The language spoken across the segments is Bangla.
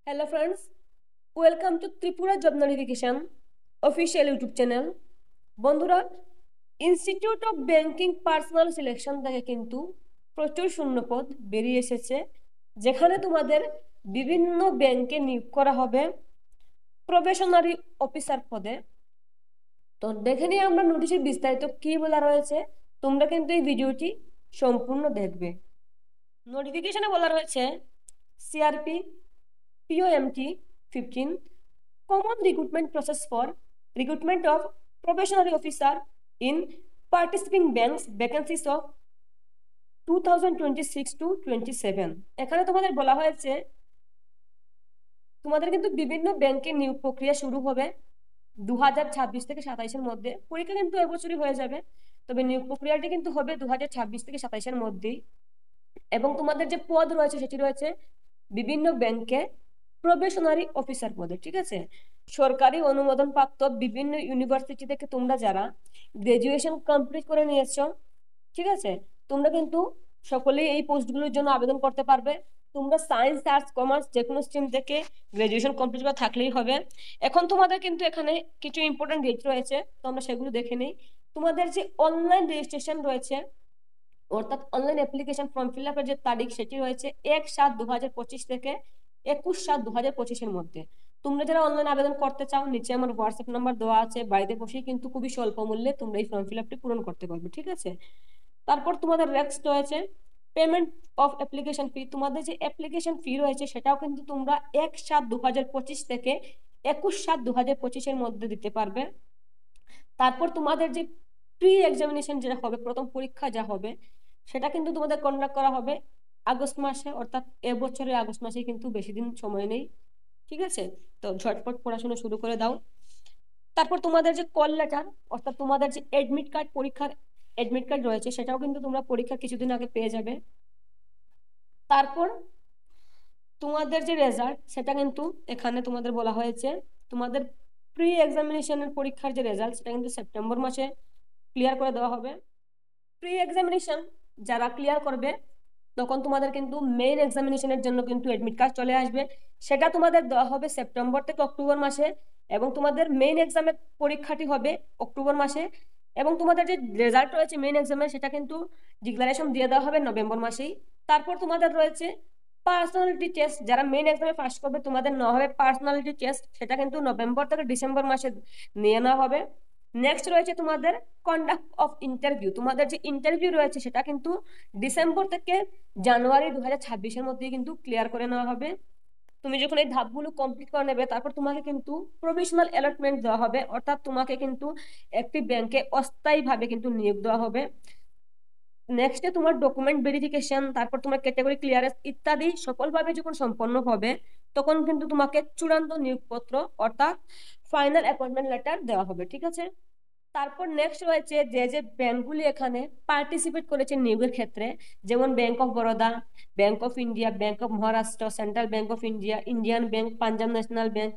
Hello friends, welcome to Tripura Job Notification official YouTube channel. বন্ধুরা, institute of banking personal selection থেকে কিন্তু প্রচুর শূন্যপদ বেরিয়ে এসেছে, যেখানে তোমাদের বিভিন্ন ব্যাংকে নিয়োগ করা হবে প্রবেশনারি অফিসার পদে। তো দেখে নিয়ে আমরা নোটিশের বিস্তারিত কি বলা রয়েছে। তোমরা কিন্তু এই ভিডিওটি সম্পূর্ণ দেখবে। নোটিফিকেশনে বলা রয়েছে CRP POMT 15 Common Recruitment Process for Recruitment of Probationary Officer in Participating Banks Vacancies of 2026 to 27। এখানে তোমাদের বলা হয়েছে তোমাদের কিন্তু বিভিন্ন ব্যাংকের নিয়োগ প্রক্রিয়া শুরু হবে 2026 থেকে 27-এর মধ্যে। পরীক্ষা কিন্তু এবছরই হয়ে যাবে, তবে নিয়োগ প্রক্রিয়াটি কিন্তু হবে 2026 থেকে 27-এর মধ্যেই। এবং তোমাদের যে পদ রয়েছে সেটি রয়েছে বিভিন্ন ব্যাংকে প্রবেশনারি অফিসার পদে। ঠিক আছে, সরকারি অনুমোদন প্রাপ্ত বিভিন্ন ইউনিভার্সিটি থেকে তোমরা যারা গ্রাজুয়েশন কমপ্লিট করে নিয়েছো, ঠিক আছে, তোমরা কিন্তু সকলেই এই পোস্টগুলোর জন্য আবেদন করতে পারবে। তোমরা সায়েন্স, আর্টস, কমার্স যে কোনো স্ট্রিম থেকে গ্রাজুয়েশন কমপ্লিট করা থাকলেই হবে। এখন তোমাদের কিন্তু এখানে কিছু ইম্পর্টেন্ট ডেট রয়েছে, তো আমরা সেগুলো দেখে নিই। তোমাদের যে অনলাইন রেজিস্ট্রেশন রয়েছে, অর্থাৎ অনলাইন অ্যাপ্লিকেশন ফর্ম ফিল আপের যে তারিখ সেটি রয়েছে 1/7/2025 থেকে 21/7/2025-এর মধ্যে। তোমরা যারা অনলাইন আবেদন করতে চাও, নিচে আমার হোয়াটসঅ্যাপ নাম্বার দেওয়া আছে, বাড়িতে বসেই কিন্তু খুবই স্বল্প মূল্যে তোমরা এই ফর্ম ফিল আপটি পূরণ করতে পারবে। ঠিক আছে, তারপর তোমাদের নেক্সট রয়েছে পেমেন্ট অফ অ্যাপ্লিকেশন ফি। তোমাদের যে অ্যাপ্লিকেশন ফি রয়েছে সেটাও কিন্তু তোমরা 1/7/2025 থেকে 21/7/2025-এর মধ্যে দিতে পারবে। তারপর তোমাদের যে প্রি এক্সামিনেশন যেটা হবে, প্রথম পরীক্ষা যা হবে, সেটা কিন্তু তোমাদের কন্ডাক্ট করা হবে আগস্ট মাসে, অর্থাৎ এবছরের আগস্ট মাসে, কিন্তু বেশি দিন সময় নেই। ঠিক আছে, তো ঝটপট পড়াশোনা শুরু করে দাও। তারপর তোমাদের যে কল লেটার, অর্থাৎ তোমাদের যে এডমিট কার্ড, পরীক্ষার এডমিট কার্ড রয়েছে, সেটাও কিন্তু তোমরা পরীক্ষার কিছুদিন আগে পেয়ে যাবে। তারপর তোমাদের যে রেজাল্ট, সেটা কিন্তু এখানে তোমাদের বলা হয়েছে তোমাদের প্রি এক্সামিনেশনের পরীক্ষার যে রেজাল্ট, সেটা কিন্তু সেপ্টেম্বর মাসে ক্লিয়ার করে দেওয়া হবে। প্রি এক্সামিনেশন যারা ক্লিয়ার করবে, তখন তোমাদের কিন্তু মেইন এক্সামিনেশনের জন্য কিন্তু এডমিট কার্ড চলে আসবে, সেটা তোমাদের দেওয়া হবে সেপ্টেম্বর থেকে অক্টোবর মাসে। এবং তোমাদের মেইন এক্সামের পরীক্ষাটি হবে অক্টোবর মাসে, এবং তোমাদের যে রেজাল্ট রয়েছে মেইন এক্সামের, সেটা কিন্তু ডিক্লারেশন দিয়ে দেওয়া হবে নভেম্বর মাসেই। তারপর তোমাদের রয়েছে পার্সোনালিটি টেস্ট। যারা মেইন এক্সামে পাস করবে, তোমাদের নেওয়া হবে পার্সোনালিটি টেস্ট, সেটা কিন্তু নভেম্বর থেকে ডিসেম্বর মাসে নিয়ে নেওয়া হবে। নেক্সট রয়েছে তোমাদের কন্ডাক্ট অফ ইন্টারভিউ। তোমাদের যে ইন্টারভিউ রয়েছে সেটা কিন্তু ডিসেম্বর থেকে জানুয়ারি 2026-এর মধ্যে কিন্তু ক্লিয়ার করে নেওয়া হবে। তুমি যখন এই ধাপগুলো কমপ্লিট করে নেবে, তারপর তোমাকে কিন্তু প্রভিশনাল অ্যালটমেন্ট দেওয়া হবে, অর্থাৎ তোমাকে কিন্তু একটি ব্যাংকে অস্থায়ীভাবে কিন্তু নিয়োগ দেওয়া হবে। নেক্সটে তোমার ডকুমেন্ট ভেরিফিকেশন, তারপর তোমার ক্যাটাগরি ক্লিয়ারেন্স ইত্যাদি সফলভাবে যখন সম্পন্ন হবে, তখন কিন্তু তোমাকে চূড়ান্ত নিয়োগপত্র, অর্থাৎ ফাইনাল অ্যাপয়েন্টমেন্ট লেটার দেওয়া হবে। ঠিক আছে, তারপর নেক্সট রয়েছে যে যে ব্যাংকগুলি এখানে পার্টিসিপেট করেছে নিয়োগের ক্ষেত্রে, যেমন bank of Baroda, bank of India, bank of Maharashtra, central bank of India, Indian bank, Punjab national bank,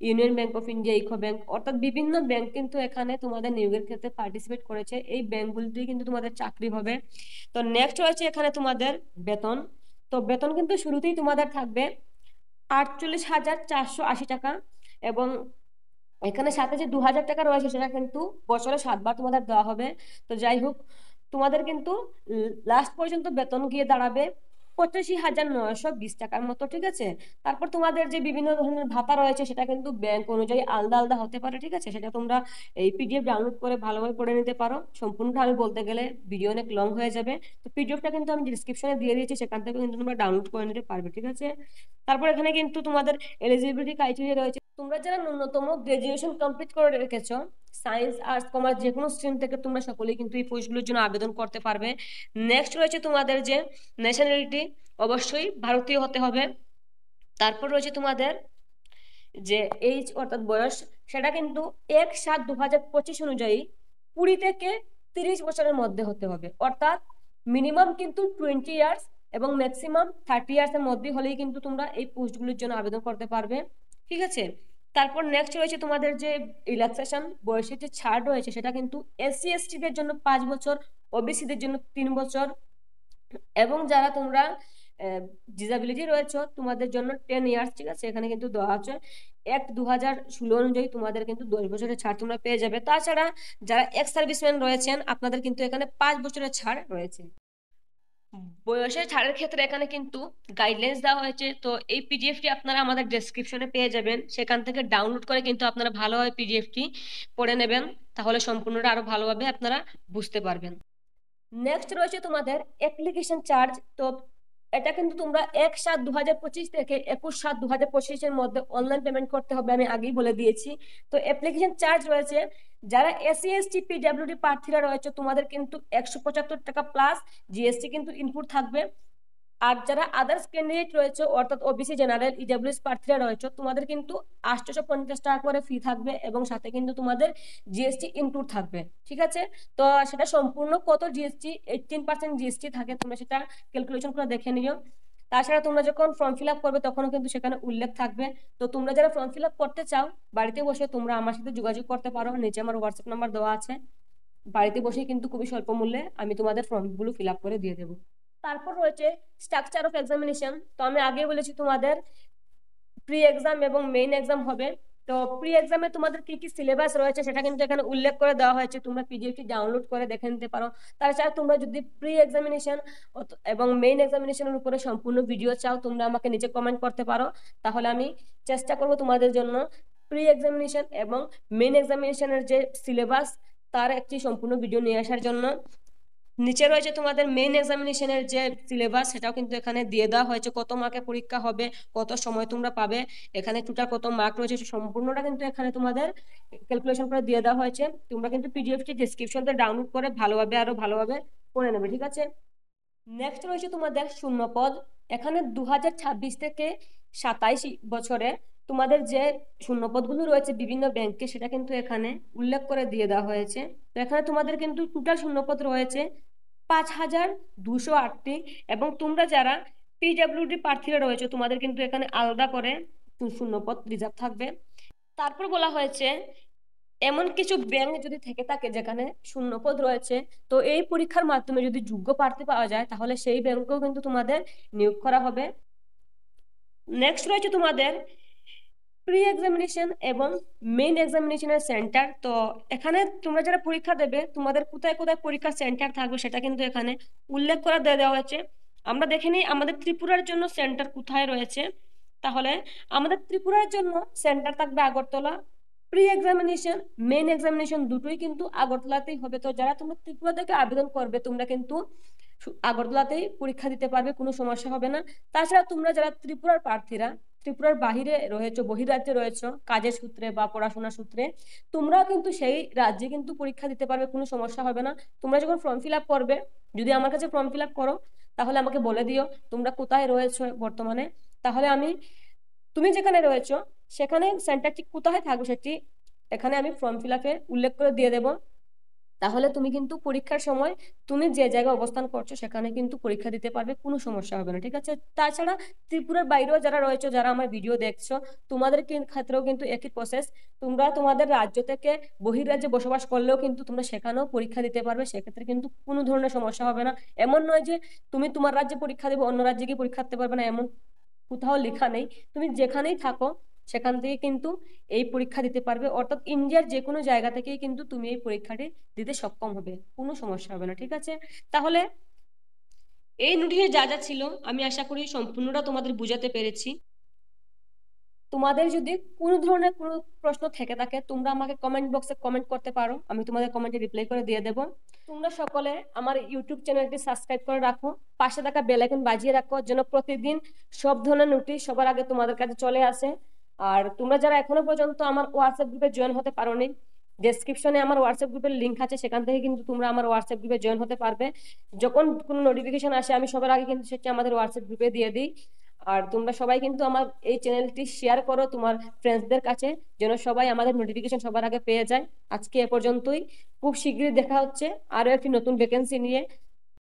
union bank of India, UCO bank, অর্থাৎ বিভিন্ন ব্যাংক কিন্তু এখানে তোমাদের নিয়োগের ক্ষেত্রে পার্টিসিপেট করেছে। এই ব্যাংকগুলিতে কিন্তু তোমাদের চাকরি হবে। তো নেক্সট রয়েছে এখানে তোমাদের বেতন। তো বেতন কিন্তু শুরুতেই তোমাদের থাকবে 48,480 টাকা, এবং এখানে সাথে যে 2,000 টাকা রয়েছে সেটা কিন্তু বছরে 7বার তোমাদের দেওয়া হবে। তো যাই হোক, তোমাদের কিন্তু লাস্ট পর্যন্ত বেতন গিয়ে দাঁড়াবে 85,920 টাকার মতো। ঠিক আছে, তারপর তোমাদের যে বিভিন্ন ধরনের ভাতা রয়েছে, সেটা কিন্তু ব্যাংক অনুযায়ী আলাদা আলাদা হতে পারে। ঠিক আছে, সেটা তোমরা এই পিডিএফ ডাউনলোড করে ভালোভাবে পড়ে নিতে পারো। সম্পূর্ণটা আমি বলতে গেলে ভিডিও অনেক লং হয়ে যাবে, তো পিডিএফটা কিন্তু আমি ডিসক্রিপশনে দিয়ে দিয়েছি, সেখান থেকে কিন্তু তোমরা ডাউনলোড করে নিতে পারবে। ঠিক আছে, তারপর এখানে কিন্তু তোমাদের এলিজিবিলিটি ক্রাইটেরিয়া রয়েছে। তোমরা যারা ন্যূনতম গ্রাজুয়েশন কমপ্লিট করে রেখেছো, সায়েন্স, আর্টস, কমার্স যে কোনো স্ট্রিম থেকে, তোমরা সকলেই কিন্তু এই পোস্টগুলোর জন্য আবেদন করতে পারবে। নেক্সট রয়েছে তোমাদের যে ন্যাশনালিটি, অবশ্যই ভারতীয় হতে হবে। তারপর রয়েছে তোমাদের যে এইজ, অর্থাৎ বয়স, সেটা কিন্তু 1/7/2025 অনুযায়ী 20 থেকে 30 বছরের মধ্যে হতে হবে, অর্থাৎ মিনিমাম কিন্তু 20 ইয়ার্স এবং ম্যাক্সিমাম 30 ইয়ার্স এর মধ্যে হলেই কিন্তু তোমরা এই পোস্টগুলোর জন্য আবেদন করতে পারবে। ঠিক আছে, তারপর নেক্সট রয়েছে তোমাদের যে রিল্যাক্সেশন, বয়সের যে ছাড় রয়েছে, সেটা কিন্তু SC/ST দের জন্য 5 বছর, ওবিসি দের জন্য 3 বছর, এবং যারা তোমরা ডিসেবিলিটি রয়েছে তোমাদের জন্য 10 ইয়ার্স, ঠিক আছে, এখানে কিন্তু দেওয়া আছে অ্যাক্ট 2016 অনুযায়ী তোমাদের কিন্তু 10 বছরের ছাড় তোমরা পেয়ে যাবে। তাছাড়া যারা এক্স সার্ভিসম্যান রয়েছেন আপনাদের কিন্তু এখানে 5 বছরের ছাড় রয়েছে। বয়সের ছাড়ের ক্ষেত্রে এখানে কিন্তু গাইডলাইন্স দেওয়া হয়েছে, তো এই পিডিএফটি আপনারা আমাদের ডেসক্রিপশনে পেয়ে যাবেন, সেখান থেকে ডাউনলোড করে কিন্তু আপনারা ভালোভাবে পিডিএফটি পড়ে নেবেন, তাহলে সম্পূর্ণটা আরো ভালোভাবে আপনারা বুঝতে পারবেন। নেক্সট রয়েছে তোমাদের অ্যাপ্লিকেশন চার্জ। তো এটা কিন্তু তোমরা 1/7/2025 থেকে 21/7/2025 মধ্যে অনলাইন পেমেন্ট করতে হবে, আমি আগেই বলে দিয়েছি। তো অ্যাপ্লিকেশন চার্জ রয়েছে, যারা এসসি এসটি পিডব্লিউডি প্রার্থীরা রয়েছে তোমাদের কিন্তু 175 টাকা প্লাস জিএসটি কিন্তু ইনপুট থাকবে। আর যারা আদার্স ক্যান্ডিডেট রয়েছে অর্থাৎ ওবিসি জেনারেল ইডব্লিউএস প্রার্থীরা রয়েছে তোমাদের কিন্তু 850 টাকা করে ফি থাকবে এবং সাথে কিন্তু তোমাদের জিএসটি ইনক্লুড থাকবে, ঠিক আছে। তো সেটা সম্পূর্ণ কত জিএসটি, 18% জিএসটি থাকে, তোমরা সেটা ক্যালকুলেশন করে দেখে নিও। তাছাড়া তোমরা যখন ফর্ম ফিল আপ করবে তখনও কিন্তু সেখানে উল্লেখ থাকবে। তো তোমরা যারা ফর্ম ফিল আপ করতে চাও বাড়িতে বসে তোমরা আমার সাথে যোগাযোগ করতে পারো, নিচে আমার হোয়াটসঅ্যাপ নাম্বার দেওয়া আছে। বাড়িতে বসেই কিন্তু খুবই স্বল্প মূল্যে আমি তোমাদের ফর্মগুলো ফিল আপ করে দিয়ে দেবো। তারপর রয়েছে স্ট্রাকচার অফ এক্সামিনেশন। তো আমি আগে বলেছি তোমাদের প্রি এক্সাম এবং মেইন এক্সাম হবে। তো প্রি এক্সামে তোমাদের কি কি সিলেবাস রয়েছে সেটা কিন্তু এখানে উল্লেখ করে দেওয়া হয়েছে, তোমরা পিডিএফটি ডাউনলোড করে দেখে নিতে পারো। তাছাড়া তোমরা যদি প্রি এক্সামিনেশন এবং মেইন এক্সামিনেশনের উপরে সম্পূর্ণ ভিডিও চাও তোমরা আমাকে নিচে কমেন্ট করতে পারো, তাহলে আমি চেষ্টা করব তোমাদের জন্য প্রি এক্সামিনেশন এবং মেইন এক্সামিনেশনের যে সিলেবাস তার একটি সম্পূর্ণ ভিডিও নিয়ে আসার জন্য। নিচে রয়েছে তোমাদের মেইন এক্সামিনেশনের যে সিলেবাস, সেটাও কিন্তু এখানে দিয়ে দেওয়া হয়েছে, কত মার্কের পরীক্ষা হবে, কত সময় তোমরা পাবে, এখানে টোটাল কত মার্ক রয়েছে সম্পূর্ণটা কিন্তু এখানে তোমাদের ক্যালকুলেশন করে দিয়ে দেওয়া হয়েছে। তোমরা কিন্তু পিডিএফটি ডেসক্রিপশনতে ডাউনলোড করে ভালোভাবে আরো ভালোভাবে পড়ে নেবে, ঠিক আছে। নেক্সট রয়েছে তোমাদের শূন্যপদ। এখানে 2026 থেকে 27 বছরে তোমাদের যে শূন্যপদগুলো রয়েছে বিভিন্ন ব্যাংকে সেটা কিন্তু এখানে উল্লেখ করে দিয়ে দেওয়া হয়েছে। তো এখানে তোমাদের কিন্তু টোটাল শূন্যপদ রয়েছে 5208টি, এবং তোমরা যারা পিডব্লিউডি প্রার্থীরা রয়েছে তোমাদের কিন্তু এখানে আলাদা করে শূন্যপদ রিজার্ভ থাকবে। তারপর বলা হয়েছে এমন কিছু ব্যাংক যদি থেকে থাকে যেখানে শূন্যপদ রয়েছে, তো এই পরীক্ষার মাধ্যমে যদি যোগ্য প্রার্থী পাওয়া যায় তাহলে সেই ব্যাংকেও কিন্তু তোমাদের নিয়োগ করা হবে। নেক্সট রয়েছে তোমাদের প্রি এক্সামিনেশন এবং মেইন এক্সামিনেশনের সেন্টার। তো এখানে তোমরা যারা পরীক্ষা দেবে তোমাদের কোথায় কোথায় পরীক্ষার সেন্টার থাকবে সেটা কিন্তু এখানে উল্লেখ করে দেওয়া হয়েছে। আমরা দেখে নিই আমাদের ত্রিপুরার জন্য সেন্টার কোথায় রয়েছে। তাহলে আমাদের ত্রিপুরার জন্য সেন্টার থাকবে Agartala. Pre examination main examination দুটোই কিন্তু আগরতলাতেই হবে। তো যারা তোমরা ত্রিপুরা থেকে আবেদন করবে তোমরা কিন্তু আগরতলাতেই পরীক্ষা দিতে পারবে, কোনো সমস্যা হবে না। তাছাড়া তোমরা যারা ত্রিপুরার প্রার্থীরা ত্রিপুরার বাহিরে রয়েছে, বহিরাজ্যে রয়েছে কাজের সূত্রে বা পড়াশোনার সূত্রে, তোমরাও কিন্তু সেই রাজ্যে কিন্তু পরীক্ষা দিতে পারবে, কোনো সমস্যা হবে না। তোমরা যখন ফর্ম ফিল আপ করবে, যদি আমার কাছে ফর্ম ফিল আপ করো তাহলে আমাকে বলে দিও তোমরা কোথায় রয়েছো বর্তমানে, তাহলে আমি তুমি যেখানে রয়েছো সেখানে সেন্টারটি কোথায় থাকবে সেটি এখানে আমি ফর্ম ফিল আপে উল্লেখ করে দিয়ে দেবো। তাহলে তুমি কিন্তু পরীক্ষার সময় তুমি যে জায়গায় অবস্থান করছো সেখানে কিন্তু পরীক্ষা দিতে পারবে, কোনো সমস্যা হবে না, ঠিক আছে। তাছাড়া ত্রিপুরার বাইরেও যারা রয়েছে, যারা আমার ভিডিও দেখছো, তোমাদের ক্ষেত্রেও কিন্তু একই প্রসেস। তোমরা তোমাদের রাজ্য থেকে বহির্রাজ্যে বসবাস করলেও কিন্তু তোমরা সেখানেও পরীক্ষা দিতে পারবে, সেক্ষেত্রে কিন্তু কোনো ধরনের সমস্যা হবে না। এমন নয় যে তুমি তোমার রাজ্যে পরীক্ষা দেবে অন্য রাজ্যে গিয়ে পরীক্ষা দিতে পারবে না, এমন কোথাও লেখা নেই। তুমি যেখানেই থাকো সেখান থেকে কিন্তু এই পরীক্ষা দিতে পারবে, অর্থাৎ ইন্ডিয়ার যে কোনো জায়গা থেকেই কিন্তু তুমি এই পরীক্ষাটি দিতে সক্ষম হবে, কোনো সমস্যা হবে না, ঠিক আছে। তাহলে এই নোটিশে যা যা ছিল আমি আশা করি সম্পূর্ণটা তোমাদের বুঝাতে পেরেছি। তোমাদের যদি কোনো ধরনের কোনো প্রশ্ন থেকে থাকে তোমরা আমাকে কমেন্ট বক্সে কমেন্ট করতে পারো, আমি তোমাদের কমেন্টে রিপ্লাই করে দিয়ে দেবো। তোমরা সকলে আমার ইউটিউব চ্যানেলটি সাবস্ক্রাইব করে রাখো, পাশে থাকা বেল আইকন বাজিয়ে রাখো যেন প্রতিদিন সব ধরনের নোটিশ সবার আগে তোমাদের কাছে চলে আসে। আর তোমরা যারা এখনো পর্যন্ত আমার হোয়াটসঅ্যাপ গ্রুপে জয়েন হতে পারোনি, ডেসক্রিপশনে আমার হোয়াটসঅ্যাপ গ্রুপের লিঙ্ক আছে, সেখান থেকে কিন্তু তোমরা আমার হোয়াটসঅ্যাপ গ্রুপে জয়েন হতে পারবে। যখন কোনো নোটিফিকেশন আসে আমি সবার আগে কিন্তু সেটা আমাদের হোয়াটসঅ্যাপ গ্রুপে দিয়ে দিই। আর তোমরা সবাই কিন্তু আমার এই চ্যানেলটি শেয়ার করো তোমার ফ্রেন্ডসদের কাছে যেন সবাই আমাদের নোটিফিকেশন সবার আগে পেয়ে যায়। আজকে এ পর্যন্তই, খুব শীঘ্রই দেখা হচ্ছে আরো একটি নতুন ভ্যাকেন্সি নিয়ে।